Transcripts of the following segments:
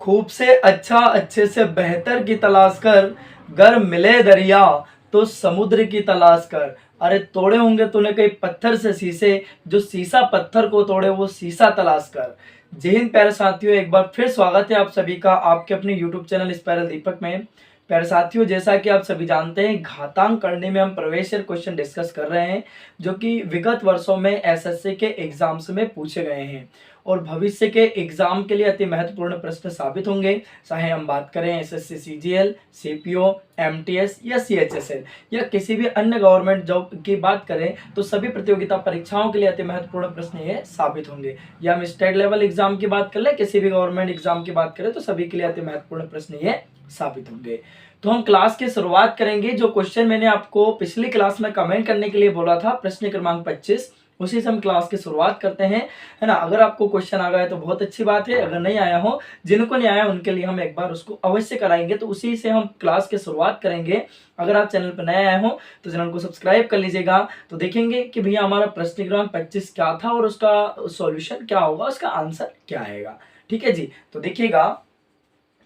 खूब से अच्छा अच्छे से बेहतर की तलाश कर, गर मिले दरिया तो समुद्र की तलाश कर। अरे तोड़े होंगे तूने कई पत्थर से शीशे, जो शीशा पत्थर को तोड़े वो शीशा तलाश कर। जय हिंद प्यारे साथियों, एक बार फिर स्वागत है आप सभी का आपके अपने YouTube चैनल स्पाइरल दीपक में। प्यारे साथियों, जैसा कि आप सभी जानते हैं, घातांक करने में हम प्रवेश क्वेश्चन डिस्कस कर रहे हैं जो कि विगत वर्षों में एसएससी के एग्जाम्स में पूछे गए हैं और भविष्य के एग्जाम के लिए अति महत्वपूर्ण प्रश्न साबित होंगे। चाहे हम बात करें एसएससी सीजीएल, सीपीओ, एमटीएस या सीएचएसएल या किसी भी अन्य गवर्नमेंट जॉब की बात करें, तो सभी प्रतियोगिता परीक्षाओं के लिए अति महत्वपूर्ण प्रश्न ये साबित होंगे। या हम स्टेट लेवल एग्जाम की बात कर लें, किसी भी गवर्नमेंट एग्जाम की बात करें, तो सभी के लिए अति महत्वपूर्ण प्रश्न ये साबित होंगे। तो हम क्लास की शुरुआत करेंगे। जो क्वेश्चन मैंने आपको पिछली क्लास में कमेंट करने के लिए बोला था, प्रश्न क्रमांक 25, उसी से हम क्लास की शुरुआत करते हैं, है ना। अगर आपको क्वेश्चन आ गया तो बहुत अच्छी बात है, अगर नहीं आया हो, जिनको नहीं आया उनके लिए हम एक बार उसको अवश्य कराएंगे। तो उसी से हम क्लास की शुरुआत करेंगे। अगर आप चैनल पर नए आए हो तो चैनल को सब्सक्राइब कर लीजिएगा। तो देखेंगे कि भैया हमारा प्रश्न क्रमांक 25 क्या था और उसका सॉल्यूशन क्या होगा, उसका आंसर क्या आएगा। ठीक है जी, तो देखिएगा।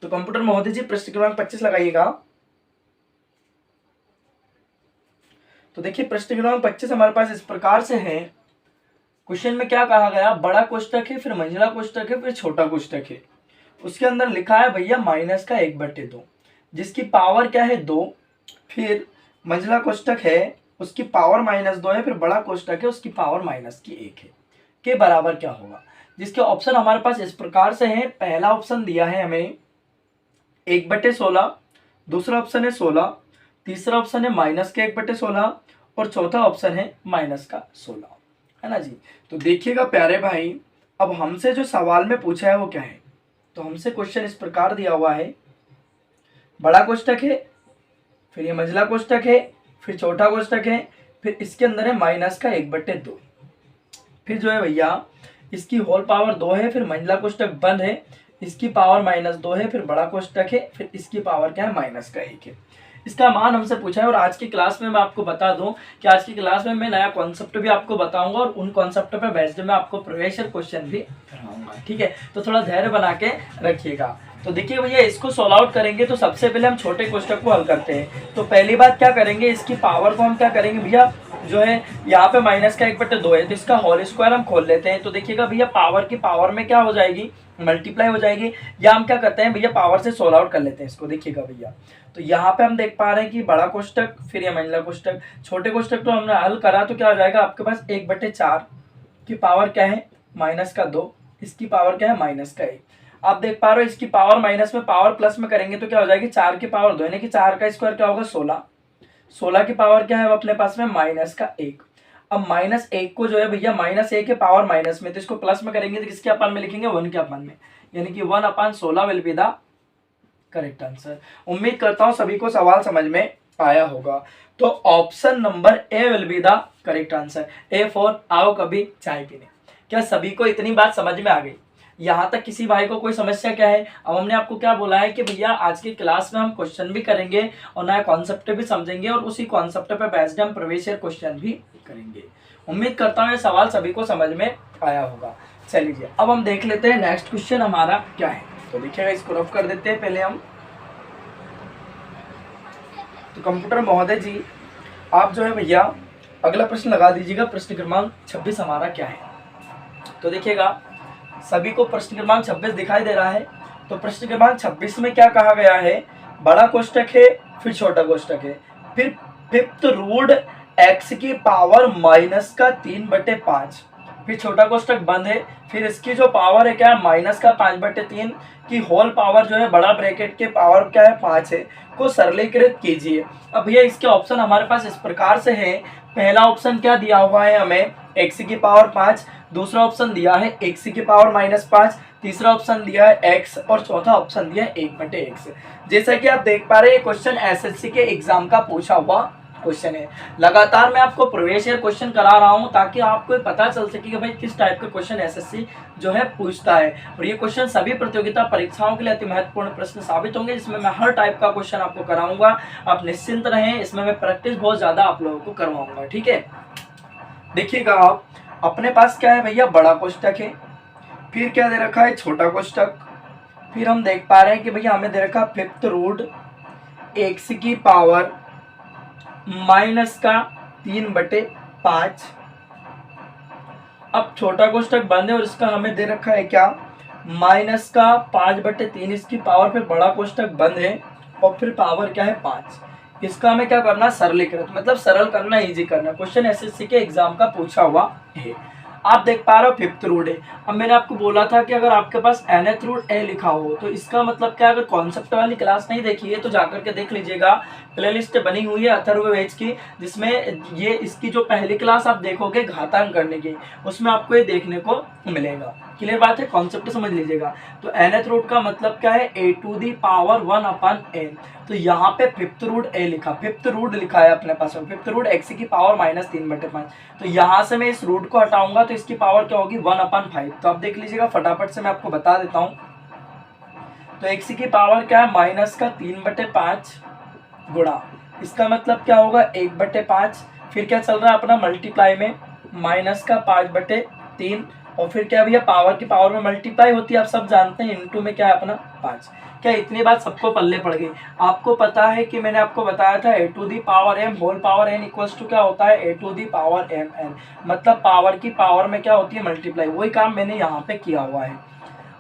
तो कंप्यूटर महोदय जी प्रश्न क्रमांक 25 लगाइएगा। तो देखिए प्रश्न क्रमांक 25 हमारे पास इस प्रकार से है। क्वेश्चन में क्या कहा गया, बड़ा कोष्टक है, फिर मंझला कोष्टक है, फिर छोटा कोष्टक है। उसके अंदर लिखा है भैया माइनस का 1/2, जिसकी पावर क्या है 2। फिर मंझला कोष्टक है, उसकी पावर -2 है। फिर बड़ा कोष्टक है, उसकी पावर -1 है। के बराबर क्या होगा, जिसके ऑप्शन हमारे पास इस प्रकार से है। पहला ऑप्शन दिया है हमें 1/16, दूसरा ऑप्शन है 16, तीसरा ऑप्शन है -1/16 और चौथा ऑप्शन है -16, है ना जी। तो देखिएगा प्यारे भाई, अब हमसे जो सवाल में पूछा है वो क्या है। तो हमसे क्वेश्चन इस प्रकार दिया हुआ है, बड़ा कोष्टक है, फिर ये मंझला कोष्टक है, फिर छोटा कोष्टक है, फिर इसके अंदर है -1/2। फिर जो है भैया इसकी होल पावर 2 है, फिर मंझला कोष्टक बंद है, इसकी पावर -2 है, फिर बड़ा कोष्टक है, फिर इसकी पावर क्या है -1 है। इसका मान हमसे पूछा है। और आज की क्लास में मैं आपको बता दूं कि आज की क्लास में मैं नया कॉन्सेप्ट भी आपको बताऊंगा और उन कॉन्सेप्ट पर बेस्ड मैं आपको प्रवेश क्वेश्चन भी कराऊंगा। ठीक है, तो थोड़ा धैर्य बना के रखिएगा। तो देखिए भैया, इसको सॉल्व आउट करेंगे तो सबसे पहले हम छोटे कोष्टक को हल करते हैं। तो पहली बात क्या करेंगे, इसकी पावर को हम क्या करेंगे भैया, जो है यहाँ पे -1/2 है, तो इसका होल स्क्वायर हम खोल लेते हैं। तो देखिएगा भैया, पावर की पावर में क्या हो जाएगी, मल्टीप्लाई हो जाएगी। या हम क्या करते हैं भैया, पावर से सोल्व आउट कर लेते हैं इसको। देखिएगा भैया, तो यहाँ पे हम देख पा रहे हैं कि बड़ा कोष्टक, फिर ये मंझला कोष्टक, छोटे कोष्टक तो हमने हल करा, तो क्या हो जाएगा आपके पास 1/4 की पावर क्या है -2, इसकी पावर क्या है -1। आप देख पा रहे हो, इसकी पावर माइनस में पावर प्लस में करेंगे तो क्या हो जाएगी 4 की पावर 2, यानी कि 4 का स्क्वायर क्या होगा 16। 16 की पावर क्या है अपने पास में -1। अब -1 को जो है भैया -1 है पावर माइनस में, तो इसको प्लस में करेंगे तो किसके अपान में लिखेंगे, 1 के अपान में, यानी कि 1/16 will be the correct answer. उम्मीद करता हूं सभी को सवाल समझ में आया होगा। तो option number A will be the correct answer. A for आओ कभी चाय पीने। क्या सभी को इतनी बात समझ में आ गई? यहाँ तक किसी भाई को कोई समस्या क्या है? अब हमने आपको क्या बोला है कि भैया आज की क्लास में हम क्वेश्चन भी करेंगे और नया कॉन्सेप्ट भी समझेंगे और उसी कॉन्सेप्ट पे बेस्ड हम प्रवेश क्वेश्चन भी करेंगे। उम्मीद करता हूँ ये सवाल सभी को समझ में आया होगा। चलिए अब हम देख लेते हैं नेक्स्ट क्वेश्चन हमारा क्या है। तो देखिएगा, इसको रफ कर देते हैं पहले हम। तो कंप्यूटर महोदय जी आप जो है भैया अगला प्रश्न लगा दीजिएगा। प्रश्न क्रमांक 26 हमारा क्या है। तो देखिएगा, सभी को प्रश्न क्रमांक 26 दिखाई दे रहा है। तो प्रश्न क्रमांक 26 में क्या कहा गया है, बड़ा कोष्टक है, फिर छोटा कोष्टक है, फिर फिफ्थ रूट x की पावर -3/5, फिर छोटा कोष्टक बंद है, फिर इसकी जो पावर है क्या है -5/3 की होल पावर जो है बड़ा ब्रैकेट के पावर क्या है 5 है, को सरलीकृत कीजिए। अब भैया इसके ऑप्शन हमारे पास इस प्रकार से है। पहला ऑप्शन क्या दिया हुआ है हमें, x की पावर 5, दूसरा ऑप्शन दिया है x की पावर -5, तीसरा ऑप्शन दिया है x और चौथा ऑप्शन दिया है 1/x। जैसा कि आप देख पा रहे हैं, क्वेश्चन एसएससी के एग्जाम का पूछा हुआ क्वेश्चन है। लगातार मैं आपको प्रवेश क्वेश्चन करा रहा हूं ताकि आपको पता चल सके कि भाई किस टाइप का क्वेश्चन एसएससी जो है पूछता है। और ये क्वेश्चन सभी प्रतियोगिता परीक्षाओं के लिए अति महत्वपूर्ण प्रश्न साबित होंगे, जिसमें मैं हर टाइप का क्वेश्चन आपको कराऊंगा। आप निश्चिंत रहें, इसमें मैं प्रैक्टिस बहुत ज्यादा आप लोगों को करवाऊंगा। ठीक है, देखिएगा आप अपने पास क्या है भैया, बड़ा कोष्टक है, फिर क्या दे रखा है छोटा कोष्टक, फिर हम देख पा रहे हैं कि भैया हमें दे रखा फिफ्थ रूट एक्स की पावर माइनस का 3/5। अब छोटा कोष्टक बंद है और इसका हमें दे रखा है क्या, माइनस का 5/3 इसकी पावर, फिर बड़ा कोष्टक बंद है और फिर पावर क्या है 5। इसका हमें क्या करना, सरलीकृत, मतलब सरल करना, इजी करना। क्वेश्चन एसएससी के एग्जाम का पूछा हुआ है। आप देख पा रहे हो फिफ्थ रूट है। अब मैंने आपको बोला था कि अगर आपके पास nth रूट ए लिखा हो तो इसका मतलब क्या, अगर कॉन्सेप्ट वाली क्लास नहीं देखी है तो जाकर के देख लीजिएगा। प्लेलिस्ट बनी हुई है अथर्ववेद की, जिसमें ये इसकी जो पहली क्लास आप देखोगे घातांक करने की, उसमें आपको ये देखने को मिलेगा। क्लियर बात है, कॉन्सेप्ट समझ लीजिएगा। तो nth रूट का मतलब क्या है, a to the power 1/n। तो यहाँ पे फिफ्थ रूट ए लिखा, फिफ्थ रूट लिखा है अपने पास में, फिफ्थ रूट एक्स की पावर माइनस 3/5। तो यहाँ से मैं इस रूट को हटाऊंगा तो इसकी पावर क्या होगी, 1/5। तो आप देख लीजिएगा, फटाफट से मैं आपको बता देता हूँ। तो एक्स की पावर क्या है, माइनस का 3/5 गुणा, इसका मतलब क्या होगा 1/5। फिर क्या चल रहा है अपना मल्टीप्लाई में, माइनस का 5/3, और फिर क्या भैया पावर की पावर में मल्टीप्लाई होती है, आप सब जानते हैं, इनटू में क्या है अपना 5। क्या इतनी बात सबको पल्ले पड़ गई। आपको पता है कि मैंने आपको बताया था a to the power m whole power n equals to क्या होता है, a to the power mn, मतलब पावर की पावर में क्या होती है, मल्टीप्लाई। वही काम मैंने यहाँ पे किया हुआ है।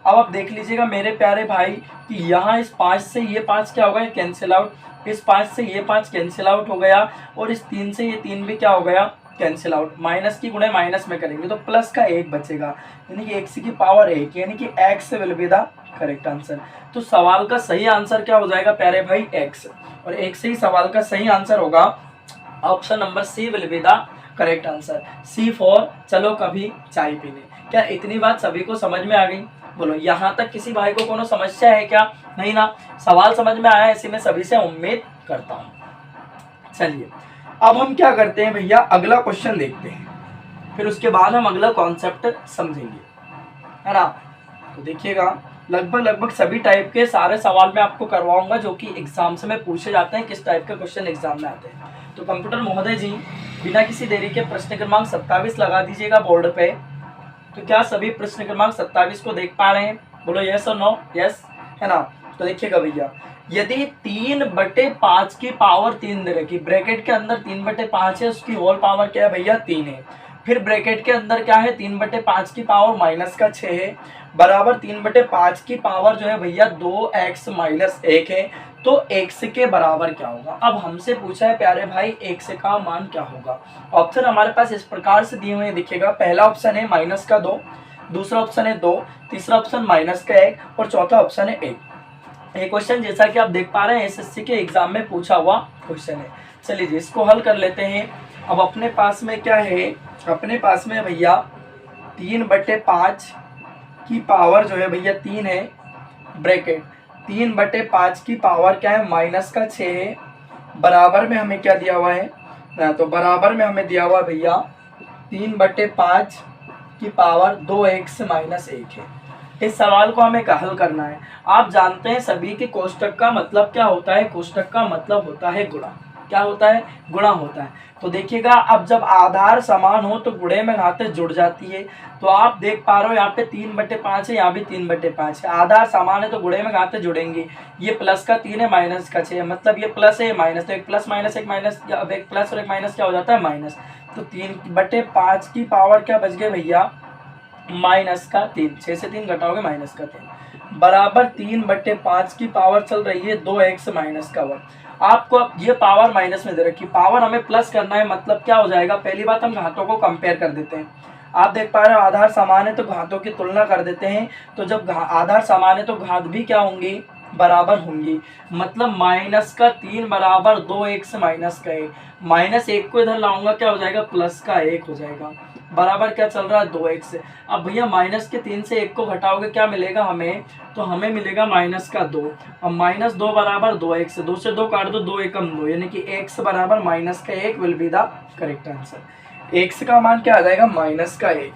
अब आप देख लीजिएगा मेरे प्यारे भाई कि यहाँ इस 5 से ये 5 क्या होगा, कैंसिल आउट, इस 5 से ये 5 कैंसिल आउट हो गया, और इस 3 से ये 3 भी क्या हो गया, कैंसिल आउट। माइनस की गुणे माइनस में करेंगे तो प्लस का 1 बचेगा, यानी कि एक्स की पावर 1, यानी कि x will be the correct answer. तो सवाल का सही आंसर क्या हो जाएगा प्यारे भाई, एक्स। और एक से ही सवाल का सही आंसर होगा option number C will be the correct answer. सी फॉर चलो कभी चाय पीने। क्या इतनी बात सभी को समझ में आ गई? बोलो, यहाँ तक किसी भाई को कोनो समस्या है क्या? नहीं ना, सवाल समझ में आया, ऐसे मैं सभी से उम्मीद करता हूँ। चलिए अब हम क्या करते हैं भैया, अगला क्वेश्चन देखते हैं, फिर उसके बाद हम अगला कॉन्सेप्ट समझेंगे, है ना। तो देखिएगा, लगभग सभी टाइप के सारे सवाल मैं आपको करवाऊंगा जो कि एग्जाम से में पूछे जाते हैं, किस टाइप के क्वेश्चन एग्जाम में आते हैं। तो कंप्यूटर महोदय जी बिना किसी देरी के प्रश्न क्रमांक 27 लगा दीजिएगा बोर्ड पे। तो क्या सभी प्रश्न क्रमांक 27 को देख पा रहे हैं? बोलो यस और नो, यस, है ना। तो देखिएगा भैया, यदि 3/5 की पावर 3 दे रखी, ब्रैकेट के अंदर 3/5 है, उसकी होल पावर क्या है भैया 3 है, फिर ब्रैकेट के अंदर क्या है 3/5 की पावर माइनस का 6 है, बराबर 3/5 की पावर जो है भैया 2x माइनस 1 है, तो x के बराबर क्या होगा। अब हमसे पूछा है प्यारे भाई x का मान क्या होगा। ऑप्शन हमारे पास इस प्रकार से दिए हुए हैं, देखिएगा। पहला ऑप्शन है -2, दूसरा ऑप्शन है 2, तीसरा ऑप्शन -1 और चौथा ऑप्शन है 1। ये क्वेश्चन जैसा कि आप देख पा रहे हैं एसएससी के एग्जाम में पूछा हुआ क्वेश्चन है। चलिए जी, इसको हल कर लेते हैं। अब अपने पास में क्या है, अपने पास में भैया 3/5 की पावर जो है भैया 3 है, ब्रैकेट 3/5 की पावर क्या है माइनस का 6 है, बराबर में हमें क्या दिया हुआ है ना, तो बराबर में हमें दिया हुआ भैया 3/5 की पावर 2x माइनस 1 है। इस सवाल को हमें हल करना है। आप जानते हैं सभी के कोष्टक का मतलब क्या होता है, कोष्टक का मतलब होता है गुणा। क्या होता है, गुणा होता है। तो देखिएगा, अब जब आधार समान हो तो गुणे में घातें जुड़ जाती है। तो आप देख पा रहे हो यहाँ पे 3/5 है, यहाँ भी 3/5 है, आधार समान है तो गुणे में घातें जुड़ेंगी। ये प्लस का 3 है, माइनस का 6 है, मतलब ये प्लस है माइनस, तो एक प्लस माइनस एक माइनस, अब एक प्लस और एक माइनस क्या हो जाता है माइनस। तो 3/5 की पावर क्या बच गए भैया माइनस का 3, 6 से 3 घटाओगे माइनस का 3, बराबर 3/5 की पावर चल रही है 2x माइनस का 1। आपको अब ये पावर माइनस में दे रखी, पावर हमें प्लस करना है, मतलब क्या हो जाएगा, पहली बात हम घातों को कंपेयर कर देते हैं। आप देख पा रहे हो आधार समान है तो घातों की तुलना कर देते हैं। तो जब आधार समान है तो घात भी क्या होंगी, बराबर होंगी, मतलब माइनस का 3 बराबर 2x माइनस का 1, -1 को इधर लाऊंगा क्या हो जाएगा, प्लस का 1 हो जाएगा, बराबर क्या चल रहा है 2x। अब भैया माइनस के 3 से 1 को घटाओगे क्या मिलेगा हमें, तो हमें मिलेगा -2। अब -2 बराबर 2x, 2 से 2 काट दो, 2 एकम 2, यानी कि x बराबर -1 will be the correct answer. x का मान क्या आ जाएगा -1,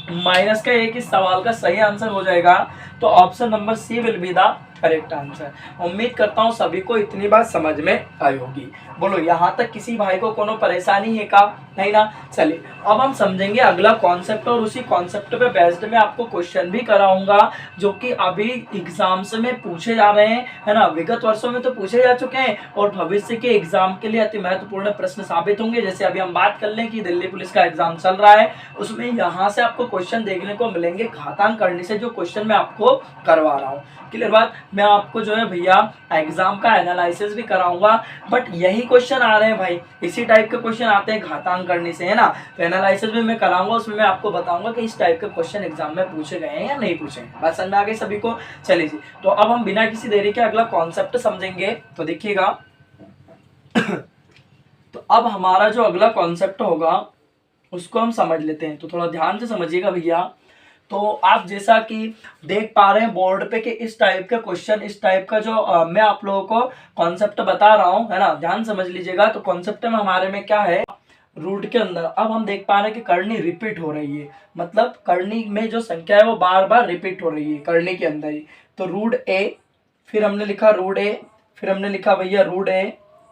-1 इस सवाल का सही आंसर हो जाएगा। तो option number C will be the correct answer. उम्मीद करता हूँ सभी को इतनी बात समझ में आई होगी। बोलो यहाँ तक किसी भाई को कोनो परेशानी है का? नहीं ना। चलिए अब हम समझेंगे अगला कॉन्सेप्ट, और उसी कॉन्सेप्ट पे बेस्ड में आपको क्वेश्चन भी कराऊंगा जो कि अभी एग्जाम्स में पूछे जा रहे हैं, है ना। विगत वर्षों में तो पूछे जा चुके हैं और भविष्य के एग्जाम के लिए अति महत्वपूर्ण प्रश्न साबित होंगे। जैसे अभी हम बात कर लें कि दिल्ली पुलिस का एग्जाम चल रहा है, उसमें यहाँ से आपको क्वेश्चन देखने को मिलेंगे घातांक करने से, जो क्वेश्चन मैं आपको करवा रहा हूँ। क्लियर बात। मैं आपको जो है भैया एग्जाम का एनालिसिस भी कराऊंगा, बट यही क्वेश्चन आ रहे हैं भाई, इसी टाइप के क्वेश्चन आते हैं घातांक करने से, है ना। तो एनालिसिस भी मैं कराऊंगा, उसमें मैं आपको बताऊंगा कि इस टाइप के क्वेश्चन एग्जाम में पूछे गए हैं या नहीं पूछे हैं। बात समझ में आ गई सभी को? चलिए जी, तो अब हम बिना किसी देरी के अगला कॉन्सेप्ट समझेंगे। तो देखिएगा तो अब हमारा जो अगला कॉन्सेप्ट होगा उसको हम समझ लेते हैं। तो थोड़ा ध्यान से समझिएगा भैया। तो आप जैसा कि देख पा रहे हैं बोर्ड पे कि इस टाइप का क्वेश्चन, इस टाइप का जो मैं आप लोगों को कॉन्सेप्ट बता रहा हूं, है ना, ध्यान समझ लीजिएगा। तो कॉन्सेप्ट में हमारे में क्या है, रूट के अंदर अब हम देख पा रहे हैं कि करनी रिपीट हो रही है, मतलब करनी में जो संख्या है वो बार बार रिपीट हो रही है करनी के अंदर ही। तो रूट ए, फिर हमने लिखा रूट ए, फिर हमने लिखा भैया रूट ए,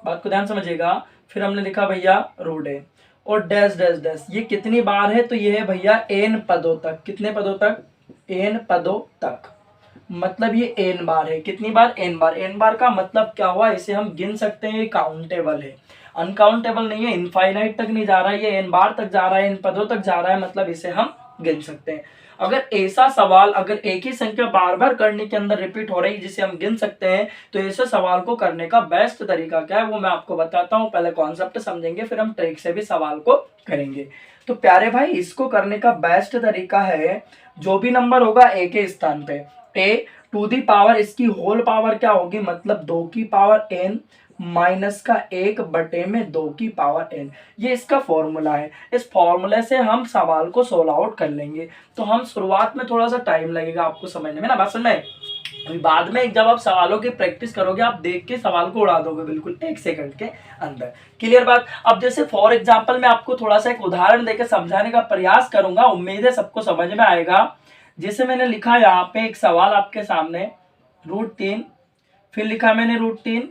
बात को ध्यान समझिएगा, फिर हमने लिखा भैया रूट ए और डैश डैश डैश। ये कितनी बार है? तो ये है भैया एन पदों तक। कितने पदों तक? एन पदों तक, मतलब ये एन बार है। कितनी बार? एन बार। एन बार का मतलब क्या हुआ, इसे हम गिन सकते हैं, काउंटेबल है, अनकाउंटेबल नहीं है, इनफाइनाइट तक नहीं जा रहा है, ये एन बार तक जा रहा है, एन पदों तक जा रहा है, मतलब इसे हम गिन सकते हैं। अगर ऐसा सवाल, अगर एक ही संख्या बार बार करने के अंदर रिपीट हो रही है जिसे हम गिन सकते हैं, तो ऐसे सवाल को करने का बेस्ट तरीका क्या है वो मैं आपको बताता हूं। पहले कॉन्सेप्ट समझेंगे, फिर हम ट्रिक से भी सवाल को करेंगे। तो प्यारे भाई, इसको करने का बेस्ट तरीका है, जो भी नंबर होगा ए के स्थान पे ए टू दी पावर, इसकी होल पावर क्या होगी, मतलब 2 की पावर n माइनस का 1 बटे में 2 की पावर n, ये इसका फॉर्मूला है। इस फॉर्मूले से हम सवाल को सोल्व आउट कर लेंगे। तो हम शुरुआत में थोड़ा सा टाइम लगेगा आपको समझने में ना, बात समझ में। अभी बाद में जब आप सवालों की प्रैक्टिस करोगे, आप देख के सवाल को उड़ा दोगे बिल्कुल 1 सेकंड के अंदर। क्लियर बात। अब जैसे फॉर एग्जांपल मैं आपको थोड़ा सा एक उदाहरण देकर समझाने का प्रयास करूंगा, उम्मीद है सबको समझ में आएगा। जैसे मैंने लिखा यहाँ पे एक सवाल आपके सामने, √3, फिर लिखा मैंने √3,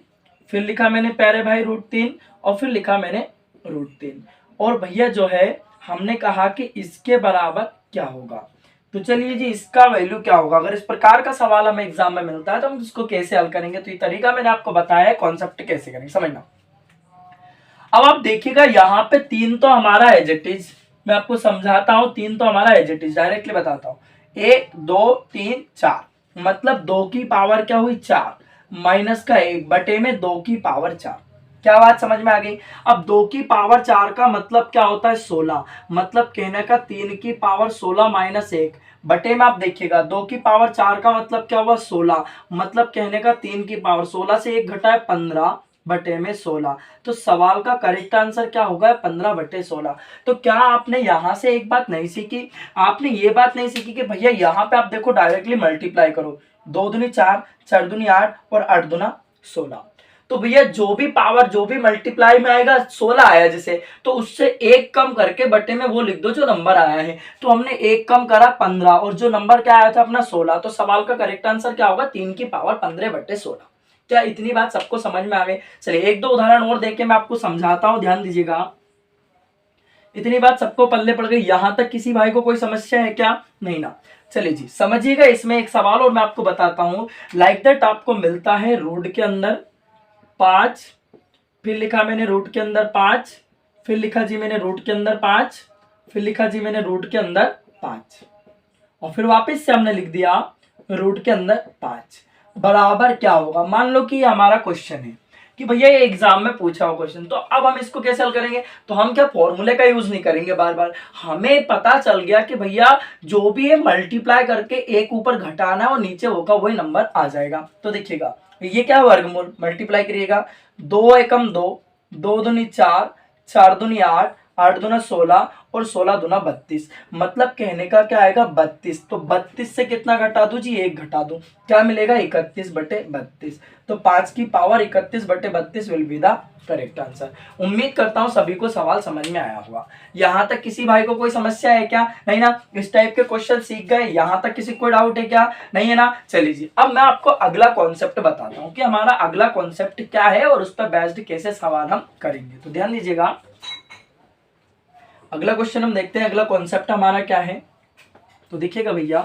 फिर लिखा मैंने प्यारे भाई √3, और फिर लिखा मैंने √3, और भैया जो है हमने कहा कि इसके बराबर क्या होगा। तो चलिए जी, इसका वैल्यू क्या होगा। अगर इस प्रकार का सवाल हमें एग्जाम में मिलता है तो हम इसको कैसे हल करेंगे, तो ये तरीका मैंने आपको बताया है, कॉन्सेप्ट कैसे करेंगे समझना। अब आप देखिएगा यहाँ पे 3 तो हमारा एज इट इज, मैं आपको समझाता हूँ, 3 तो हमारा एज इट इज, डायरेक्टली बताता हूँ। 1 2 3 4, मतलब 2 की पावर क्या हुई 4, माइनस का 1 बटे में 2 की पावर 4। क्या बात समझ में आ गई? अब 2 की पावर 4 का मतलब क्या होता है 16, मतलब कहने का 3 की पावर 16 माइनस 1 बटे में, आप देखिएगा 2 की पावर 4 का मतलब क्या हुआ 16, मतलब कहने का 3 की पावर 16 से 1 घटा है 15 बटे में 16। तो सवाल का करेक्ट आंसर क्या होगा 15 बटे 16। तो क्या आपने यहां से एक बात नहीं सीखी, आपने ये बात नहीं सीखी कि भैया यहाँ पे आप देखो डायरेक्टली मल्टीप्लाई करो, 2 दूनी 4, 4 दूनी 8 और 8 दूना 16। तो भैया जो भी पावर, जो भी मल्टीप्लाई में आएगा 16 आया जैसे, तो उससे एक कम करके बटे में वो लिख दो जो नंबर आया है। तो हमने एक कम करा 15 और जो नंबर क्या आया था अपना 16, तो सवाल का करेक्ट आंसर क्या होगा 3 की पावर 15 बटे 16। क्या इतनी बात सबको समझ में आ गई? चलिए एक दो उदाहरण और देके मैं आपको समझाता हूं, ध्यान दीजिएगा। इतनी बात सबको पल्ले पड़ गई? यहां तक किसी भाई को कोई समस्या है क्या? नहीं ना। चलिए जी समझिएगा, इसमें एक सवाल और मैं आपको बताता हूं। लाइक दैट आपको मिलता है रूट के अंदर 5, फिर लिखा मैंने रूट के अंदर 5, फिर लिखा जी मैंने रूट के अंदर 5, फिर लिखा जी मैंने रूट के अंदर 5, और फिर वापस से हमने लिख दिया रूट के अंदर 5 बराबर क्या होगा। मान लो कि ये हमारा क्वेश्चन है कि भैया ये एग्जाम में पूछा हुआ क्वेश्चन, तो अब हम इसको कैसे हल करेंगे। तो हम क्या फॉर्मूले का यूज नहीं करेंगे बार बार, हमें पता चल गया कि भैया जो भी है मल्टीप्लाई करके एक ऊपर घटाना है और नीचे होगा वही नंबर आ जाएगा। तो देखिएगा ये क्या वर्गमूल, मल्टीप्लाई करिएगा, 2 एकम 2, 2 दूनी 4, 4 दूनी 8, 8 दूना 16, और 16 दूना 32, मतलब कहने का क्या आएगा 32। तो 32 से कितना घटा दूं जी, 1 घटा दूं, क्या मिलेगा 31/32। तो 5 की power 31/32 will be the correct answer. उम्मीद करता हूं सभी को सवाल समझ में आया होगा। यहां तक किसी भाई को कोई समस्या है क्या? नहीं ना, इस टाइप के क्वेश्चन सीख गए, यहां तक किसी को डाउट है क्या? नहीं है ना। चलिए जी, अब मैं आपको अगला कॉन्सेप्ट बताता हूं कि हमारा अगला कॉन्सेप्ट क्या है और उस पर बेस्ड कैसे सवाल हम करेंगे। तो ध्यान दीजिएगा, अगला क्वेश्चन हम देखते हैं, अगला कॉन्सेप्ट हमारा क्या है। तो देखिएगा भैया,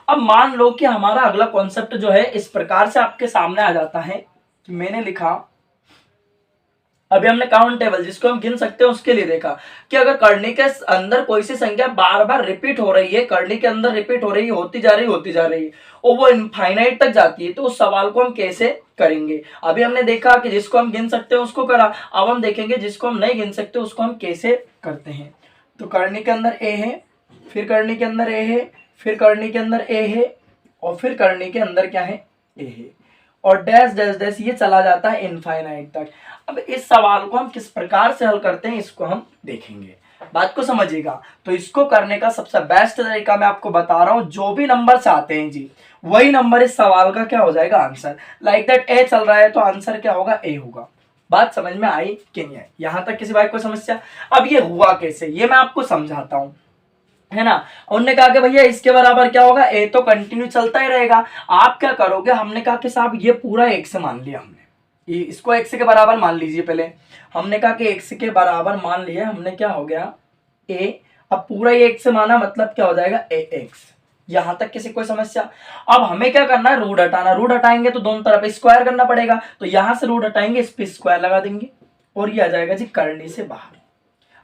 अब मान लो कि हमारा अगला कॉन्सेप्ट जो है इस प्रकार से आपके सामने आ जाता है कि मैंने लिखा, अभी हमने काउंटेबल जिसको हम गिन सकते हैं उसके लिए देखा कि अगर करनी के अंदर कोई सी संख्या बार बार रिपीट हो रही है, करनी के अंदर रिपीट हो रही है, होती जा रही है और वो इनफाइनाइट तक जाती है, तो उस सवाल को हम कैसे करेंगे। अभी हमने देखा कि जिसको हम गिन सकते हैं उसको करा, अब हम देखेंगे जिसको हम नहीं गिन सकते उसको हम कैसे करते हैं। तो करनी के अंदर ए है, फिर करनी के अंदर ए है, फिर करनी के अंदर ए है और फिर करनी के अंदर क्या है, ए है, और डैश डैश डैश ये चला जाता है इनफाइनाइट तक। अब इस सवाल को हम किस प्रकार से हल करते हैं इसको हम देखेंगे, बात को समझिएगा। तो इसको करने का सबसे बेस्ट तरीका मैं आपको बता रहा हूं, जो भी नंबर से आते हैं जी वही नंबर इस सवाल का क्या हो जाएगा आंसर। लाइक दैट ए चल रहा है तो आंसर क्या होगा, ए होगा। बात समझ में आई कि नहीं आई? यहां तक किसी भाई को समस्या? अब ये हुआ कैसे ये मैं आपको समझाता हूं, है ना। उन्होंने कहा कि भैया इसके बराबर क्या होगा, ए तो कंटिन्यू चलता ही रहेगा। आप क्या करोगे, हमने कहा कि साहब ये पूरा एक से मान लिया हमने, ये इसको x के बराबर मान लीजिए। पहले हमने कहा कि x के बराबर मान लिया हमने, क्या हो गया a, अब पूरा ये x से माना मतलब क्या हो जाएगा ax। यहां तक किसी कोई समस्या? अब हमें क्या करना है, रूट हटाना। रूट हटाएंगे तो दोनों तरफ स्क्वायर करना पड़ेगा, तो यहां से रूट हटाएंगे, इस पे स्क्वायर लगा देंगे और ये आ जाएगा जी करनी से बाहर।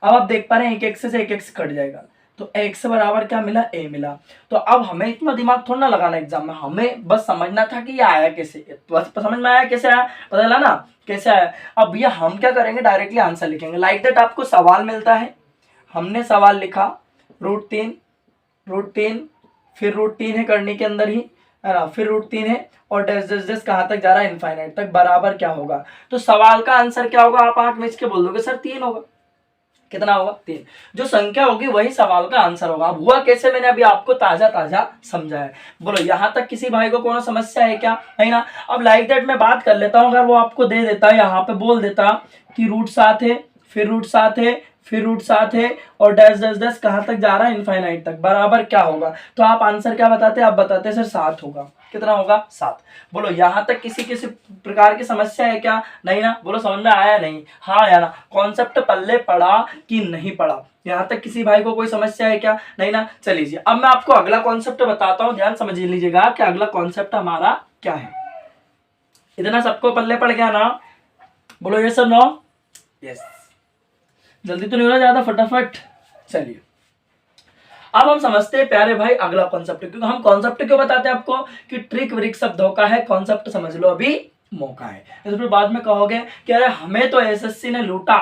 अब आप देख पा रहे हैं एक x से एक x कट जाएगा, तो x बराबर क्या मिला, a मिला। तो अब हमें इतना दिमाग थोड़ा ना लगाना एग्जाम में, हमें बस समझना था कि ये आया कैसे। बस समझ में आया कैसे आया, पता चला ना कैसे आया। अब भैया हम क्या करेंगे, डायरेक्टली आंसर लिखेंगे। लाइक दैट आपको सवाल मिलता है, हमने सवाल लिखा √3 फिर √3 है करने के अंदर ही, है ना, फिर √3 है और डैश डैश डैश कहां तक जा रहा है, इनफाइनाइट तक, बराबर क्या होगा। तो सवाल का आंसर क्या होगा, आप 8 में इसके बोल दोगे सर 3 होगा। कितना होगा, 3। जो संख्या होगी वही सवाल का आंसर होगा। अब हुआ कैसे, मैंने अभी आपको ताजा समझा है। बोलो यहां तक किसी भाई को कोनो समस्या है क्या? नहीं ना। अब लाइक दैट मैं बात कर लेता हूं, अगर वो आपको दे देता यहाँ पे बोल देता कि √7 है, फिर √7 है, फिर √7 है और डैश डैश डैश कहां तक जा रहा है, इनफाइनाइट तक, बराबर क्या होगा। तो आप आंसर क्या बताते, आप बताते सर 7 होगा। कितना होगा, 7। बोलो यहां तक किसी प्रकार की समस्या है क्या? नहीं ना। बोलो समझ में आया नहीं? हाँ आया ना। कॉन्सेप्ट पल्ले पड़ा कि नहीं पड़ा, यहां तक किसी भाई को कोई समस्या है क्या? नहीं ना। चलिए अब मैं आपको अगला कॉन्सेप्ट बताता हूं, ध्यान समझ लीजिएगा कि अगला कॉन्सेप्ट हमारा क्या है। इतना सबको पल्ले पड़ गया ना? बोलो ये सब नो, यस। जल्दी तो नहीं हो रहा ज्यादा, फटाफट। चलिए अब हम समझते हैं प्यारे भाई अगला कॉन्सेप्ट, क्योंकि हम कॉन्सेप्ट क्यों बताते हैं आपको कि ट्रिक व्रिक सब धोखा है, कॉन्सेप्ट समझ लो अभी मौका है। फिर बाद में कहोगे कि अरे हमें तो एसएससी ने लूटा,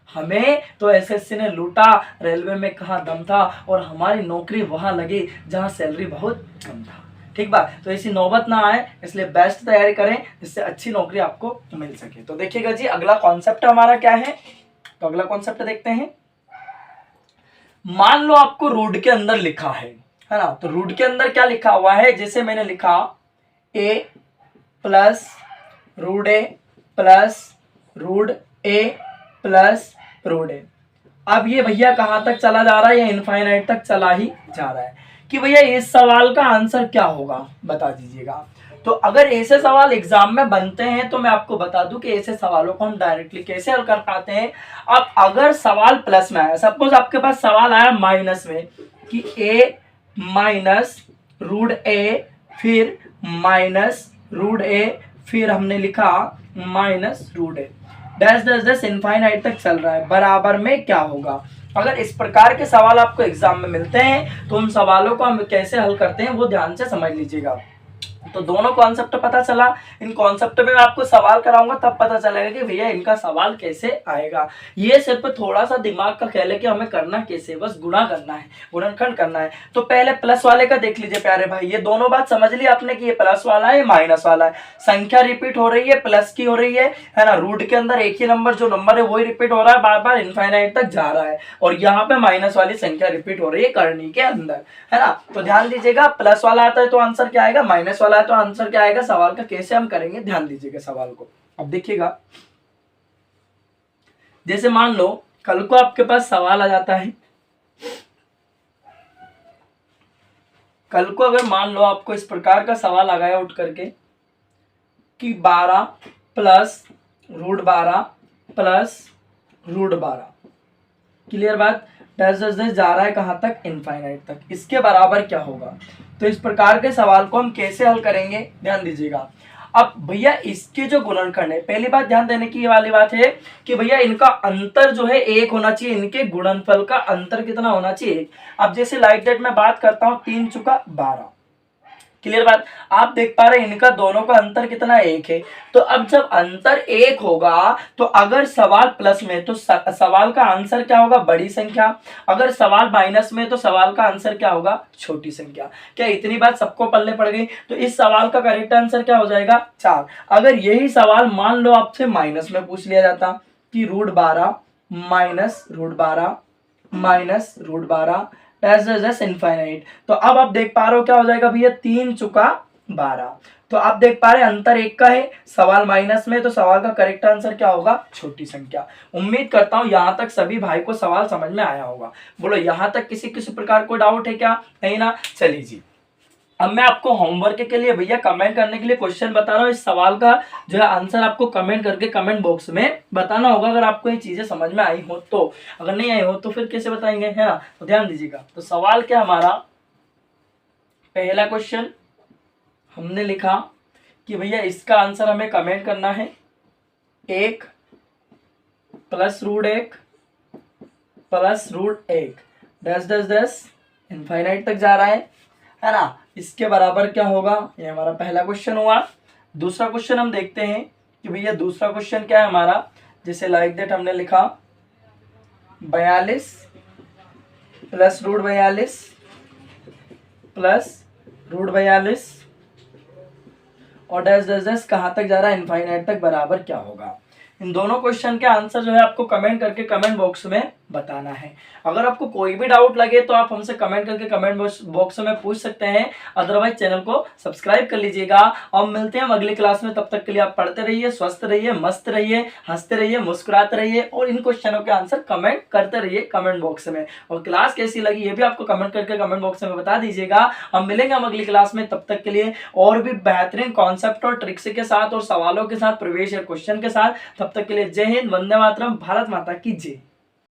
हमें तो एसएससी ने लूटा, रेलवे में कहाँ दम था और हमारी नौकरी वहां लगी जहां सैलरी बहुत कम था। ठीक बात, तो ऐसी नौबत ना आए, इसलिए बेस्ट तैयारी करें जिससे अच्छी नौकरी आपको मिल सके। तो देखिएगा जी अगला कॉन्सेप्ट हमारा क्या है। तो अगला कॉन्सेप्ट देखते हैं। मान लो आपको रूट के अंदर लिखा है ना, तो रूट के अंदर क्या लिखा हुआ है, जैसे मैंने लिखा a plus √a plus √a plus √a। अब ये भैया कहां तक चला जा रहा है, ये इनफाइनाइट तक चला ही जा रहा है। कि भैया इस सवाल का आंसर क्या होगा बता दीजिएगा। तो अगर ऐसे सवाल एग्जाम में बनते हैं तो मैं आपको बता दूं कि ऐसे सवालों को हम डायरेक्टली कैसे हल कर पाते हैं। अब अगर सवाल प्लस में आया, सपोज आपके पास सवाल आया माइनस में कि a माइनस √a फिर माइनस √a फिर हमने लिखा minus √a, dash dash dash infinite तक चल रहा है, बराबर में क्या होगा। अगर इस प्रकार के सवाल आपको एग्जाम में मिलते हैं तो उन सवालों को हम कैसे हल करते हैं वो ध्यान से समझ लीजिएगा। तो दोनों कॉन्सेप्ट पता चला। इन कॉन्सेप्ट में मैं आपको सवाल कराऊंगा तब पता चलेगा कि भैया इनका सवाल कैसे आएगा। ये सिर्फ थोड़ा सा दिमाग का खेल है कि हमें करना कैसे, बस गुणा करना है, गुणनखंड करना है। तो पहले प्लस वाले का देख लीजिए प्यारे भाई, ये दोनों बात समझ ली आपने कि ये प्लस वाला है, माइनस वाला है। संख्या रिपीट हो रही है, प्लस की हो रही है ना। रूट के अंदर एक ही नंबर जो नंबर है वही रिपीट हो रहा है, बार बार इनफाइनाइट तक जा रहा है। और यहाँ पे माइनस वाली संख्या रिपीट हो रही है करनी के अंदर, है ना। तो ध्यान दीजिएगा, प्लस वाला आता है तो आंसर क्या आएगा, माइनस वाला है तो आंसर क्या आएगा। सवाल का कैसे हम करेंगे, ध्यान दीजिएगा सवाल को। अब देखिएगा, जैसे मान लो कल को आपके पास सवाल आ जाता है, कल को अगर मान लो आपको इस प्रकार का सवाल आ गया उठ करके कि 12 प्लस √12 प्लस √12, क्लियर बात। डैश डैश डैश जा रहा है कहां तक, इनफाइनाइट तक, इसके बराबर क्या होगा। तो इस प्रकार के सवाल को हम कैसे हल करेंगे, ध्यान दीजिएगा। अब भैया इसके जो गुणनखंड है, पहली बात ध्यान देने की ये वाली बात है कि भैया इनका अंतर जो है 1 होना चाहिए, इनके गुणनफल का अंतर कितना होना चाहिए। अब जैसे लाइक दैट मैं बात करता हूं 3 × 12, क्लियर बात। आप देख पा रहे हैं इनका दोनों का अंतर कितना, 1 है। तो अब जब अंतर 1 होगा तो अगर सवाल प्लस में तो सवाल का आंसर क्या होगा, बड़ी संख्या। अगर सवाल माइनस में तो सवाल का आंसर क्या होगा, छोटी संख्या। क्या इतनी बात सबको पल्ले पड़ गई। तो इस सवाल का करेक्ट आंसर क्या हो जाएगा, 4। अगर यही सवाल मान लो आपसे माइनस में पूछ लिया जाता कि √12 माइनस √12 माइनस √12 डैश इनफाइनाइट, तो अब आप देख पा रहे हो क्या हो जाएगा भैया, 3 × 12। तो आप देख पा रहे हैं अंतर 1 का है, सवाल माइनस में, तो सवाल का करेक्ट आंसर क्या होगा, छोटी संख्या। उम्मीद करता हूं यहां तक सभी भाई को सवाल समझ में आया होगा। बोलो यहां तक किसी प्रकार कोई डाउट है क्या, नहीं ना। चलिए जी, अब मैं आपको होमवर्क के लिए भैया कमेंट करने के लिए क्वेश्चन बता रहा हूँ। इस सवाल का जो है आंसर आपको कमेंट करके कमेंट बॉक्स में बताना होगा, अगर आपको ये चीजें समझ में आई हो तो। अगर नहीं आई हो तो फिर कैसे बताएंगे, है ना। तो ध्यान दीजिएगा, तो सवाल क्या हमारा, पहला क्वेश्चन हमने लिखा कि भैया इसका आंसर हमें कमेंट करना है 1 plus √1 plus √1 dash dash dash infinite तक जा रहा है ना। इसके बराबर क्या होगा, ये हमारा पहला क्वेश्चन हुआ। दूसरा क्वेश्चन हम देखते हैं कि भैया दूसरा क्वेश्चन क्या है हमारा। जैसे लाइक दैट हमने लिखा 42 प्लस √42 प्लस √42 और डैश डैश डैश कहाँ तक जा रहा है, इनफाइनाइट तक, बराबर क्या होगा। इन दोनों क्वेश्चन के आंसर जो है आपको कमेंट करके कमेंट बॉक्स में बताना है। अगर आपको कोई भी डाउट लगे तो आप हमसे कमेंट करके कमेंट बॉक्स में पूछ सकते हैं, अदरवाइज चैनल को सब्सक्राइब कर लीजिएगा। और मिलते हैं अगली क्लास में, तब तक के लिए आप पढ़ते रहिए, स्वस्थ रहिए, मस्त रहिए, हंसते रहिए, मुस्कुराते रहिए और इन क्वेश्चनों के आंसर कमेंट करते रहिए कमेंट बॉक्स में। और क्लास कैसी लगी ये भी आपको कमेंट करके कमेंट बॉक्स में बता दीजिएगा। हम मिलेंगे हम अगली क्लास में, तब तक के लिए और भी बेहतरीन कॉन्सेप्ट और ट्रिक्स के साथ और सवालों के साथ, प्रवेश क्वेश्चन के साथ। तब तक के लिए जय हिंद, वंदे मातरम, भारत माता की जय।